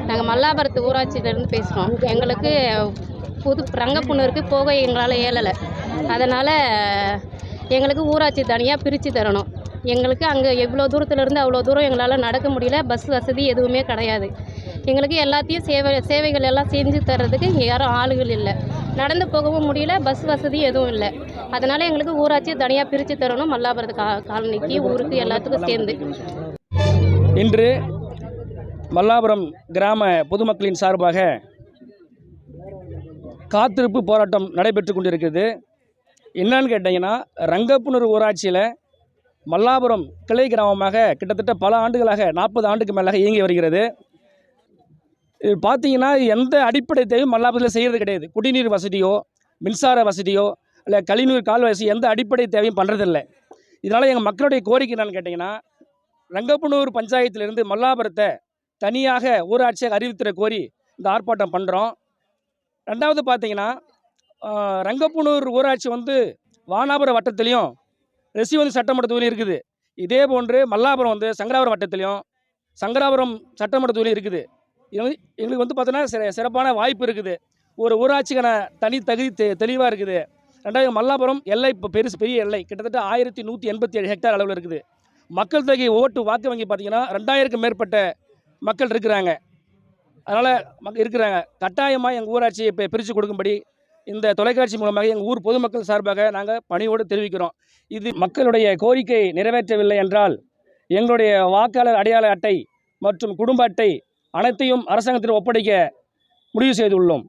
நாங்கள் மல்லாபுரத்து ஊராட்சியிலேருந்து பேசுகிறோம். எங்களுக்கு ரங்கப்புனூருக்கு போக எங்களால் இயலலை. அதனால் எங்களுக்கு ஊராட்சி தனியாக பிரித்து தரணும். எங்களுக்கு அங்கே எவ்வளோ தூரத்துலேருந்து அவ்வளோ தூரம் எங்களால் நடக்க முடியல. பஸ் வசதி எதுவுமே கிடையாது. எங்களுக்கு எல்லாத்தையும் சேவைகள் எல்லாம் செஞ்சு தர்றதுக்கு இங்கே யாரும் ஆளுகள் இல்லை. நடந்து போகவும் முடியல, பஸ் வசதி எதுவும் இல்லை. அதனால் எங்களுக்கு ஊராட்சி தனியாக பிரித்து தரணும். மல்லாபுரத்து காலனிக்கு, ஊருக்கு எல்லாத்துக்கும் சேர்ந்து. இன்று மல்லாபுரம் கிராம பொதுமக்களின் சார்பாக காத்திருப்பு போராட்டம் நடைபெற்று கொண்டிருக்கிறது. என்னன்னு கேட்டிங்கன்னா, ரங்கப்புனூர் ஊராட்சியில் மல்லாபுரம் கிளை கிராமமாக கிட்டத்தட்ட பல ஆண்டுகளாக 40 ஆண்டுக்கு மேலாக இயங்கி வருகிறது. இது பார்த்தீங்கன்னா, எந்த அடிப்படை தேவையும் மல்லாபுரத்தில் செய்கிறது கிடையாது. குடிநீர் வசதியோ, மின்சார வசதியோ, இல்லை கழிவுநீர் கால் வசதி எந்த அடிப்படை தேவையும் பண்ணுறதில்லை. இதனால் எங்கள் மக்களுடைய கோரிக்கை என்னன்னு கேட்டிங்கன்னா, ரங்கப்புனூர் பஞ்சாயத்திலிருந்து மல்லாபுரத்தை தனியாக ஊராட்சியாக அறிவித்திர கோரி இந்த ஆர்ப்பாட்டம் பண்ணுறோம். ரெண்டாவது பார்த்தீங்கன்னா, ரங்கப்புனூர் ஊராட்சி வானாபுரம் வட்டத்திலையும் ரெசிவந்தி சட்டமன்ற தொகுதியும் இருக்குது. இதே போன்று மல்லாபுரம் சங்கராபுரம் வட்டத்திலையும் சங்கராபுரம் சட்டமன்ற தொகுதியும் இருக்குது. எங்களுக்கு பார்த்தோன்னா சிறப்பான வாய்ப்பு இருக்குது. ஒரு ஊராட்சிக்கான தனி தகுதி தெளிவாக இருக்குது. ரெண்டாவது மல்லாபுரம் எல்லை இப்போ பெரிய எல்லை கிட்டத்தட்ட 1187 ஹெக்டார் அளவில் இருக்குது. மக்கள் தொகை வாக்கு வங்கி பார்த்தீங்கன்னா 2000க்கும் மேற்பட்ட மக்கள் இருக்கிறாங்க. அதனால் இருக்கிறாங்க. கட்டாயமாக எங்கள் ஊராட்சியை இப்போ பிரித்து கொடுக்கும்படி இந்த தொலைக்காட்சி மூலமாக எங்கள் ஊர் பொதுமக்கள் சார்பாக நாங்கள் பணியோடு தெரிவிக்கிறோம். இது மக்களுடைய கோரிக்கை நிறைவேற்றவில்லை என்றால் எங்களுடைய வாக்காளர் அடையாள அட்டை மற்றும் குடும்ப அட்டை அனைத்தையும் அரசாங்கத்தில் ஒப்படைக்க முடிவு செய்துள்ளோம்.